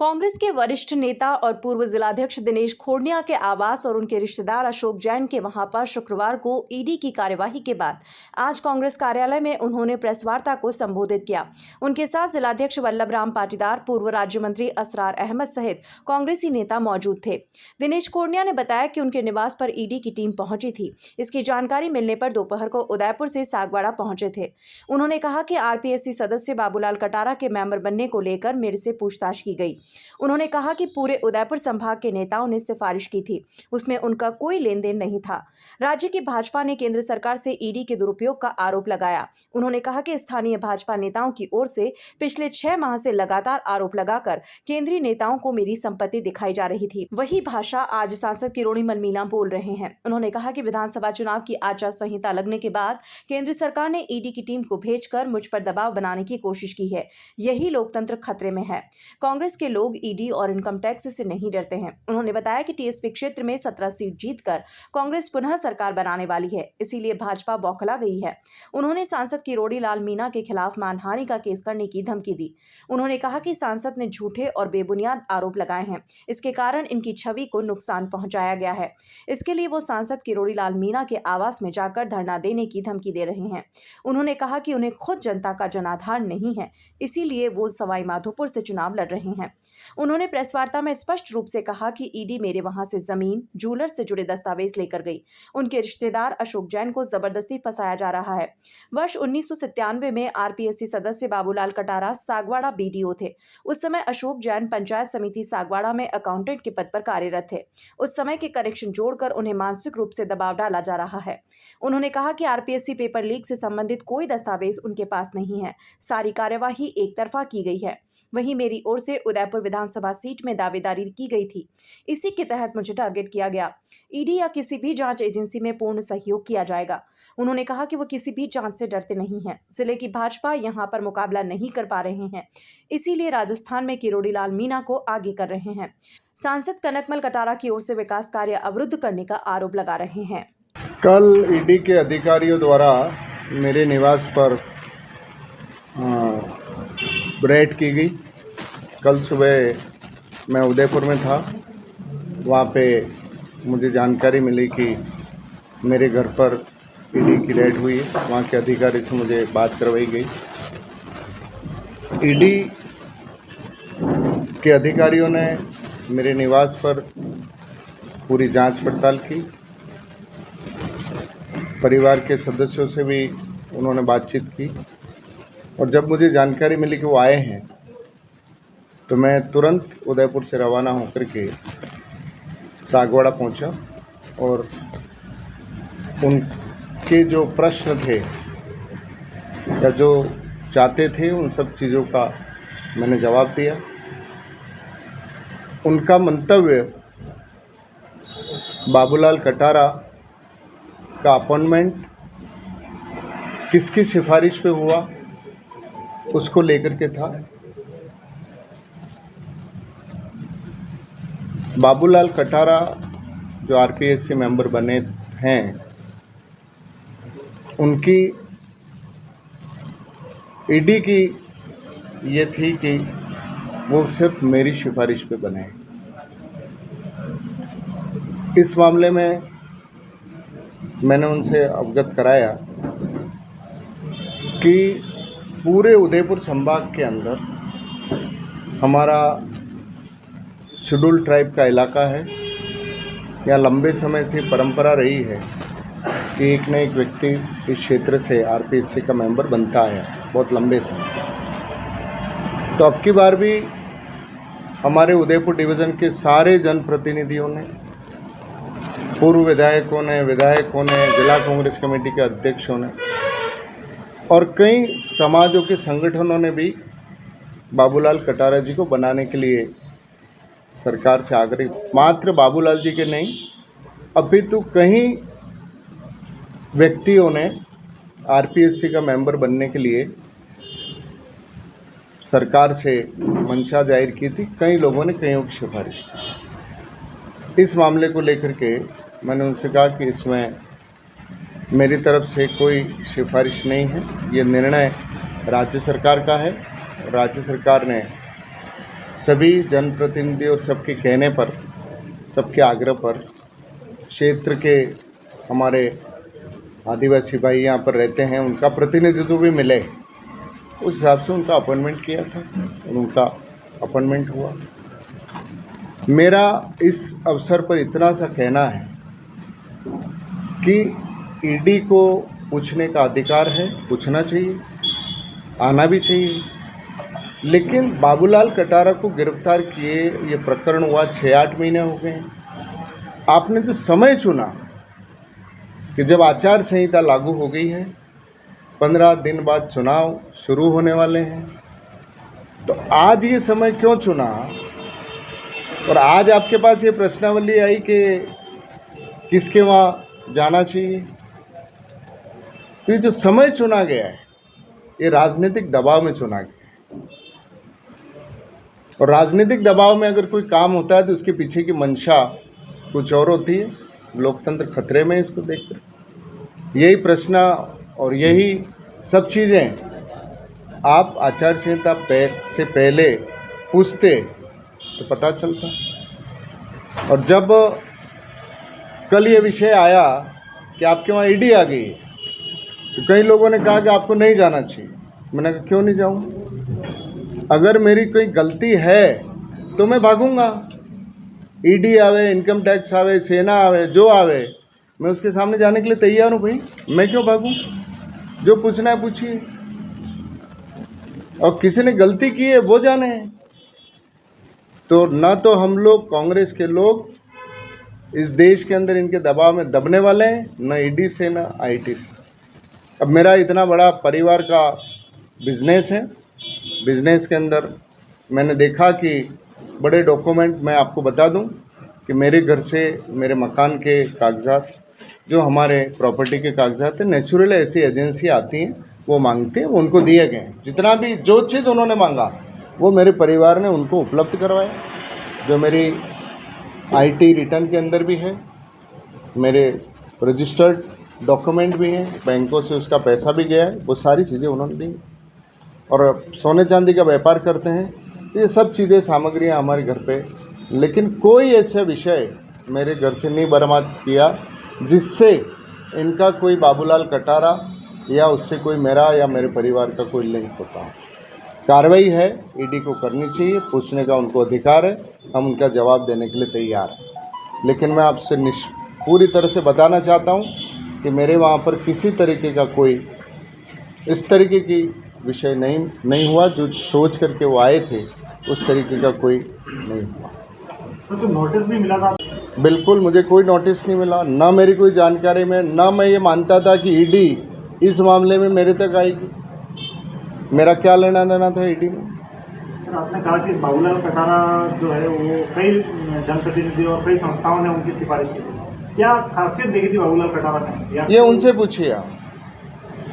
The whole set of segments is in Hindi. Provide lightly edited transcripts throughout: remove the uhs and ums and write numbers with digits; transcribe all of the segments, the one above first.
कांग्रेस के वरिष्ठ नेता और पूर्व जिलाध्यक्ष दिनेश खोड़निया के आवास और उनके रिश्तेदार अशोक जैन के वहां पर शुक्रवार को ईडी की कार्यवाही के बाद आज कांग्रेस कार्यालय में उन्होंने प्रेस वार्ता को संबोधित किया। उनके साथ जिलाध्यक्ष वल्लभ राम पाटीदार, पूर्व राज्य मंत्री असरार अहमद सहित कांग्रेसी नेता मौजूद थे। दिनेश खोड़निया ने बताया कि उनके निवास पर ईडी की टीम पहुंची थी। इसकी जानकारी मिलने पर दोपहर को उदयपुर से सागवाड़ा पहुंचे थे। उन्होंने कहा कि आरपीएससी सदस्य बाबूलाल कटारा के मेंबर बनने को लेकर मेरे से पूछताछ की गई। उन्होंने कहा कि पूरे उदयपुर संभाग के नेताओं ने सिफारिश की थी, उसमें उनका कोई लेन देन नहीं था। राज्य की भाजपा ने केंद्र सरकार से ईडी के दुरुपयोग का आरोप लगाया। उन्होंने कहा कि स्थानीय भाजपा नेताओं की ओर से पिछले 6 माह से लगातार आरोप लगाकर केंद्रीय नेताओं को मेरी संपत्ति दिखाई जा रही थी। वही भाषा आज सांसद किरोड़ीमल मीणा बोल रहे हैं। उन्होंने कहा कि विधानसभा चुनाव की आचार संहिता लगने के बाद केंद्र सरकार ने ईडी की टीम को भेजकर मुझ पर दबाव बनाने की कोशिश की है। यही लोकतंत्र खतरे में है। कांग्रेस के लोग ईडी और इनकम टैक्स से नहीं डरते हैं। उन्होंने बताया कि टीएसपी क्षेत्र में 17 सीट जीतकर कांग्रेस पुनः सरकार बनाने वाली है, इसीलिए भाजपा बौखला गई है। उन्होंने सांसद किरोड़ीलाल मीणा के खिलाफ मानहानि का केस करने की धमकी दी। उन्होंने कहा कि सांसद ने झूठे और बेबुनियाद आरोप लगाए हैं, इसके कारण इनकी छवि को नुकसान पहुंचाया गया है। इसके लिए वो सांसद किरोड़ीलाल मीणा के आवास में जाकर धरना देने की धमकी दे रहे हैं। उन्होंने कहा कि उन्हें खुद जनता का जनाधार नहीं है, इसीलिए वो सवाई माधोपुर से चुनाव लड़ रहे हैं। उन्होंने प्रेस वार्ता में स्पष्ट रूप से कहा कि ईडी मेरे वहां से जमीन, जूलर से जुड़े दस्तावेज लेकर गई। उनके रिश्तेदार अशोक जैन को जबरदस्ती फंसाया जा रहा है। वर्ष 1997 में आरपीएससी सदस्य बाबूलाल कटारा सागवाड़ा बीडीओ थे। उस समय अशोक जैन पंचायत समिति सागवाड़ा में अकाउंटेंट के पद पर कार्यरत थे। उस समय के कनेक्शन जोड़कर उन्हें मानसिक रूप से दबाव डाला जा रहा है। उन्होंने कहा कि आरपीएससी पेपर लीक से संबंधित कोई दस्तावेज उनके पास नहीं है। सारी कार्यवाही एक तरफा की गई है। वहीं मेरी ओर से उदयपुर विधानसभा सीट में दावेदारी की गई थी। इसी के तहत मुझे टारगेट किया गया। ईडी या किसी भी जांच एजेंसी में पूर्ण सहयोग किया जाएगा। उन्होंने कहा कि वो किसी भी जांच से डरते नहीं हैं। जिले की भाजपा यहां पर मुकाबला नहीं कर पा रहे हैं, इसीलिए राजस्थान में किरोड़ीलाल मीणा को आगे कर रहे हैं। सांसद कनकमल कटारा की ओर से विकास कार्य अवरुद्ध करने का आरोप लगा रहे हैं। कल ईडी के अधिकारियों द्वारा मेरे निवास पर रेड की गई। कल सुबह मैं उदयपुर में था, वहाँ पे मुझे जानकारी मिली कि मेरे घर पर ईडी की रेड हुई है। वहाँ के अधिकारी से मुझे बात करवाई गई। ईडी के अधिकारियों ने मेरे निवास पर पूरी जांच पड़ताल की। परिवार के सदस्यों से भी उन्होंने बातचीत की और जब मुझे जानकारी मिली कि वो आए हैं तो मैं तुरंत उदयपुर से रवाना होकर के सागवाड़ा पहुंचा और उनके जो प्रश्न थे या जो चाहते थे उन सब चीज़ों का मैंने जवाब दिया। उनका मंतव्य बाबूलाल कटारा का अपॉइंटमेंट किसकी सिफारिश पे हुआ उसको लेकर के था। बाबूलाल कटारा जो आरपीएससी मेंबर बने हैं, उनकी ईडी की ये थी कि वो सिर्फ मेरी सिफारिश पे बने। इस मामले में मैंने उनसे अवगत कराया कि पूरे उदयपुर संभाग के अंदर हमारा शेड्यूल ट्राइब का इलाका है। यहाँ लंबे समय से परंपरा रही है कि एक न एक व्यक्ति इस क्षेत्र से आरपीएससी का मेंबर बनता है, बहुत लंबे समय। तो अब की बार भी हमारे उदयपुर डिवीज़न के सारे जनप्रतिनिधियों ने, पूर्व विधायकों ने, जिला कांग्रेस कमेटी के अध्यक्षों ने और कई समाजों के संगठनों ने भी बाबूलाल कटारा जी को बनाने के लिए सरकार से आग्रह। मात्र बाबूलाल जी के नहीं, अभी तो कई व्यक्तियों ने आरपीएससी का मेंबर बनने के लिए सरकार से मंशा जाहिर की थी। कई लोगों ने कईयों की सिफारिश की। इस मामले को लेकर के मैंने उनसे कहा कि इसमें मेरी तरफ से कोई सिफारिश नहीं है। ये निर्णय राज्य सरकार का है। राज्य सरकार ने सभी जनप्रतिनिधि और सबके कहने पर, सबके आग्रह पर क्षेत्र के हमारे आदिवासी भाई यहाँ पर रहते हैं, उनका प्रतिनिधित्व भी मिले, उस हिसाब से उनका अपॉइंटमेंट किया था और उनका अपॉइंटमेंट हुआ। मेरा इस अवसर पर इतना सा कहना है कि ईडी को पूछने का अधिकार है, पूछना चाहिए, आना भी चाहिए, लेकिन बाबूलाल कटारा को गिरफ्तार किए ये प्रकरण हुआ 6-8 महीने हो गए हैं। आपने जो समय चुना कि जब आचार संहिता लागू हो गई है, 15 दिन बाद चुनाव शुरू होने वाले हैं, तो आज ये समय क्यों चुना? और आज आपके पास ये प्रश्नावली आई कि किसके वहाँ जाना चाहिए। तो ये जो समय चुना गया है, ये राजनीतिक दबाव में चुना गया है, और राजनीतिक दबाव में अगर कोई काम होता है तो उसके पीछे की मंशा कुछ और होती है। लोकतंत्र खतरे में इसको देखकर यही प्रश्न और यही सब चीज़ें आप आचार संहिता से पहले पूछते तो पता चलता। और जब कल ये विषय आया कि आपके वहाँ ईडी आ गई, तो कई लोगों ने कहा कि आपको नहीं जाना चाहिए। मैंने कहा क्यों नहीं जाऊँ? अगर मेरी कोई गलती है तो मैं भागूंगा। ईडी आवे, इनकम टैक्स आवे, सेना आवे, जो आवे, मैं उसके सामने जाने के लिए तैयार हूँ भाई। मैं क्यों भागूं? जो पूछना है पूछिए, और किसी ने गलती की है वो जाने। तो ना तो हम लोग कांग्रेस के लोग इस देश के अंदर इनके दबाव में दबने वाले हैं, ना ईडी से ना आईटी से। अब मेरा इतना बड़ा परिवार का बिजनेस है, बिजनेस के अंदर मैंने देखा कि बड़े डॉक्यूमेंट, मैं आपको बता दूं कि मेरे घर से मेरे मकान के कागजात, जो हमारे प्रॉपर्टी के कागजात हैं, नेचुरल ऐसी एजेंसी आती हैं वो मांगते हैं, वो उनको दिए गए। जितना भी जो चीज़ उन्होंने मांगा वो मेरे परिवार ने उनको उपलब्ध करवाया, जो मेरी आईटी रिटर्न के अंदर भी है, मेरे रजिस्टर्ड डॉक्यूमेंट भी हैं, बैंकों से उसका पैसा भी गया है, वो सारी चीज़ें उन्होंने दी। और सोने चांदी का व्यापार करते हैं, तो ये सब चीज़ें सामग्रियाँ हमारे घर पे, लेकिन कोई ऐसा विषय मेरे घर से नहीं बरामद किया जिससे इनका कोई बाबूलाल कटारा या उससे कोई मेरा या मेरे परिवार का कोई लिंक होता। कार्रवाई है, ईडी को करनी चाहिए, पूछने का उनको अधिकार है, हम उनका जवाब देने के लिए तैयार हैं। लेकिन मैं आपसे पूरी तरह से बताना चाहता हूँ कि मेरे वहाँ पर किसी तरीके का कोई इस तरीके की विषय नहीं हुआ। जो सोच करके वो आए थे उस तरीके का कोई नहीं हुआ। तो नोटिस भी मिला था? बिल्कुल, मुझे कोई नोटिस नहीं मिला, ना मेरी कोई जानकारी में, ना मैं ये मानता था कि ईडी इस मामले में मेरे तक आएगी। मेरा क्या लेना देना था ईडी में? सर, आपने कहा कि बाबूलाल कटारा जो है वो कई जनप्रतिनिधि और कई संस्थाओं ने उनकी सिफारिश की थी। क्या खासियत देखी थी बाबूलाल कटारा ने? ये उनसे पूछिए, आप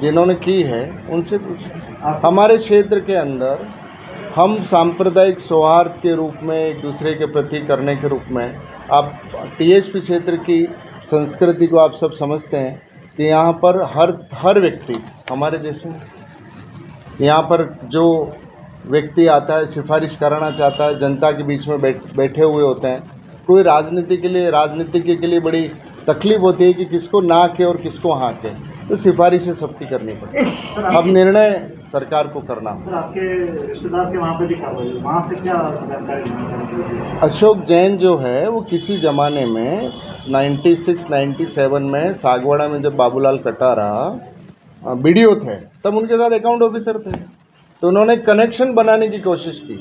जिन्होंने की है उनसे पूछिए। हमारे क्षेत्र के अंदर हम सांप्रदायिक सौहार्द के रूप में एक दूसरे के प्रति करने के रूप में, आप टीएसपी क्षेत्र की संस्कृति को आप सब समझते हैं कि यहाँ पर हर व्यक्ति हमारे जैसे, यहाँ पर जो व्यक्ति आता है सिफारिश कराना चाहता है, जनता के बीच में बैठे हुए होते हैं। कोई राजनीतिज्ञ के लिए बड़ी तकलीफ होती है कि किसको ना के और किसको हाँ के, तो सिफारिशें सबकी करनी पड़ती है। अब निर्णय सरकार को करना। सर, आपके रिश्तेदार के वहाँ पे भी कार्रवाई, वहाँ से क्या जानकारी? अशोक जैन जो है वो किसी ज़माने में 96-97 में सागवाड़ा में जब बाबूलाल कटारा बीडीओ थे, तब उनके साथ अकाउंट ऑफिसर थे। तो उन्होंने कनेक्शन बनाने की कोशिश की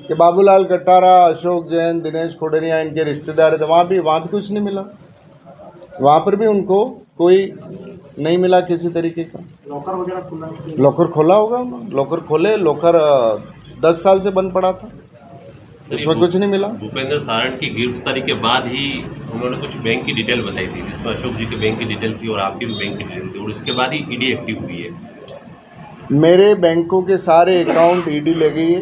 कि बाबूलाल कटारा, अशोक जैन, दिनेश खोडनिया इनके रिश्तेदार थे। वहाँ भी कुछ नहीं मिला, वहाँ पर भी उनको कोई नहीं मिला किसी तरीके का। लॉकर वगैरह खुला? लॉकर खोला होगा, लॉकर खोले, लॉकर 10 साल से बंद पड़ा था, उसमें कुछ नहीं मिला। भूपेंद्र सारण की गिरफ्तारी के बाद ही उन्होंने कुछ बैंक की डिटेल बताई थी, जिसमें अशोक जी की बैंक की डिटेल थी और आपकी भी बैंक की डिटेल थी, और उसके बाद ही ईडी एक्टिव हुई है। मेरे बैंकों के सारे अकाउंट ईडी ले गई है।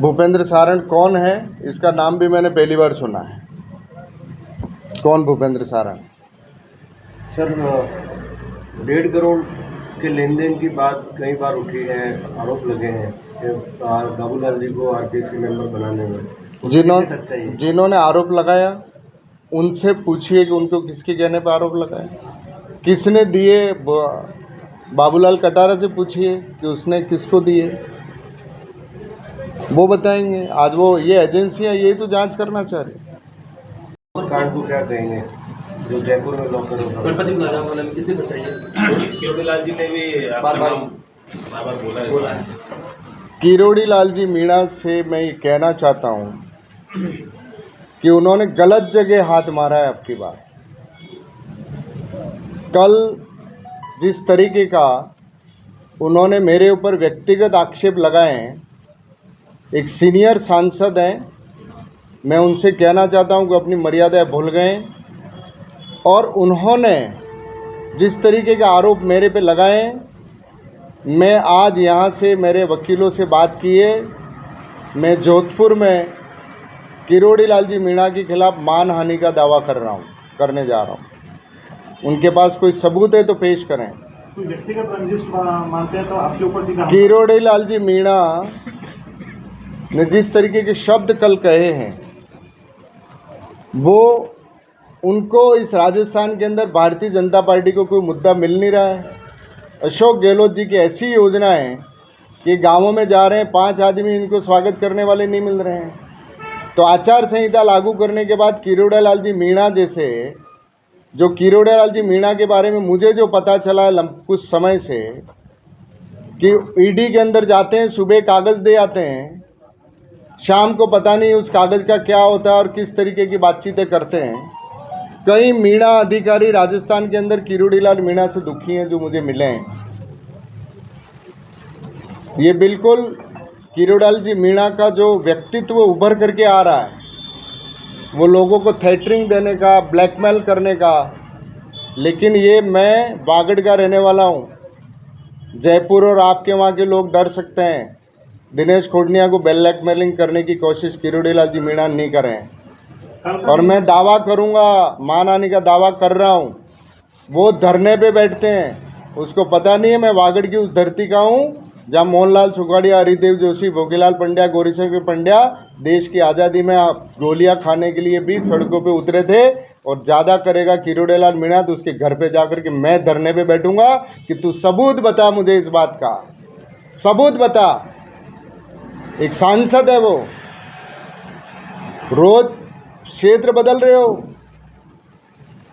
भूपेंद्र सारण कौन है, इसका नाम भी मैंने पहली बार सुना है। कौन भूपेंद्र सारण? सर, 1.5 करोड़ के लेन देन की बात कई बार उठी है, आरोप लगे हैं। बाबूलाल जी को आरकेसी मेंबर बनाने में जिन्होंने आरोप लगाया उनसे पूछिए कि उनको किसके कहने पर आरोप लगाया, किसने दिए। बाबूलाल कटारा से पूछिए कि उसने किसको दिए, वो बताएंगे। आज वो ये एजेंसियां यही तो जांच करना चाह रही। कांड को क्या कहेंगे जो जयपुर में लॉकर गणपति नारायण वाला में किसने बताइए किरोड़ीलाल जी ने भी आपका नाम बार बोला है। किरोड़ी लाल जी मीणा से मैं ये कहना चाहता हूँ कि उन्होंने गलत जगह हाथ मारा है। आपकी बात कल जिस तरीके का उन्होंने मेरे ऊपर व्यक्तिगत आक्षेप लगाए हैं, एक सीनियर सांसद हैं, मैं उनसे कहना चाहता हूं कि अपनी मर्यादा भूल गए। और उन्होंने जिस तरीके के आरोप मेरे पे लगाए, मैं आज यहाँ से मेरे वकीलों से बात की है। मैं जोधपुर में किरोड़ी लाल जी मीणा के खिलाफ मानहानि का दावा करने जा रहा हूँ। उनके पास कोई सबूत है तो पेश करें। कोई व्यक्तिगत रंजिश मानते हैं तो आपके ऊपर सीधा किरोड़ी लाल जी मीणा ने जिस तरीके के शब्द कल कहे हैं, वो उनको इस राजस्थान के अंदर भारतीय जनता पार्टी को कोई मुद्दा मिल नहीं रहा है। अशोक गहलोत जी की ऐसी योजना है कि गांवों में जा रहे हैं, 5 आदमी इनको स्वागत करने वाले नहीं मिल रहे हैं। तो आचार संहिता लागू करने के बाद किरोड़ी लाल जी मीणा जैसे, जो किरोड़ी लाल जी मीणा के बारे में मुझे जो पता चला है कुछ समय से, कि ईडी के अंदर जाते हैं, सुबह कागज़ दे आते हैं, शाम को पता नहीं उस कागज़ का क्या होता है और किस तरीके की बातचीतें करते हैं। कई मीणा अधिकारी राजस्थान के अंदर किरोड़ी लाल मीणा से दुखी हैं जो मुझे मिले हैं। ये बिल्कुल किरोड़ी लाल जी मीणा का जो व्यक्तित्व उभर करके आ रहा है, वो लोगों को थ्रेटनिंग देने का, ब्लैकमेल करने का। लेकिन ये मैं बागड़ का रहने वाला हूँ, जयपुर और आपके वहाँ के लोग डर सकते हैं। दिनेश खोड़निया को ब्लैकमेलिंग करने की कोशिश किरोड़ी लाल जी मीणा नहीं करें। और मैं दावा करूँगा, मानहानि का दावा कर रहा हूँ, वो धरने पे बैठते हैं, उसको पता नहीं है मैं वागड़ की उस धरती का हूँ जहाँ मोहनलाल सुखाड़िया, हरिदेव जोशी, भोगीलाल पंड्या, गौरीशंकर पंड्या देश की आज़ादी में गोलियां खाने के लिए भी सड़कों पे उतरे थे। और ज़्यादा करेगा किरोड़ी लाल मीणा तो उसके घर पे जाकर के मैं धरने पे बैठूंगा कि तू सबूत बता मुझे इस बात का, सबूत बता। एक सांसद है वो, रोज क्षेत्र बदल रहे हो,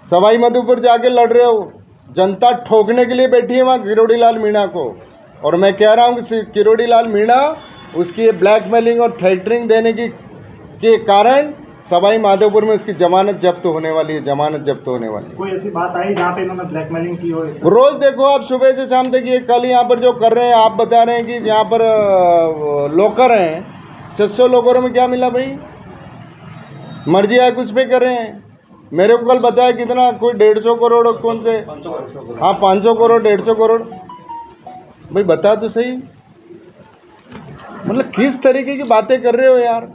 सवाई माधोपुर जाके लड़ रहे हो, जनता ठोकने के लिए बैठी है वहाँ किरोड़ी लाल मीणा को। और मैं कह रहा हूँ कि किरोड़ी लाल मीणा उसकी ब्लैकमेलिंग और थ्रेटनिंग देने के कारण सवाई माधोपुर में उसकी जमानत जब्त होने वाली है, जमानत जब्त होने वाली है। कोई ऐसी बात आई जहाँ पे इन्होंने ब्लैकमेलिंग की हो? रोज देखो आप, सुबह से शाम तक ये कल यहाँ पर जो कर रहे हैं, आप बता रहे हैं कि जहाँ पर लॉकर हैं, 600 लॉकरों में क्या मिला भाई? मर्जी आए कुछ पे कर रहे हैं। मेरे को कल बताया कितना, कोई 150 करोड़, कौन से, हाँ 500 करोड़, 150 करोड़। भाई बता तो सही, मतलब किस तरीके की बातें कर रहे हो यार।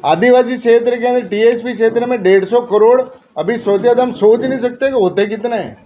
आदिवासी क्षेत्र के अंदर, टीएसपी क्षेत्र में 150 करोड़, अभी सोचे तो हम सोच नहीं सकते कि होते कितने हैं।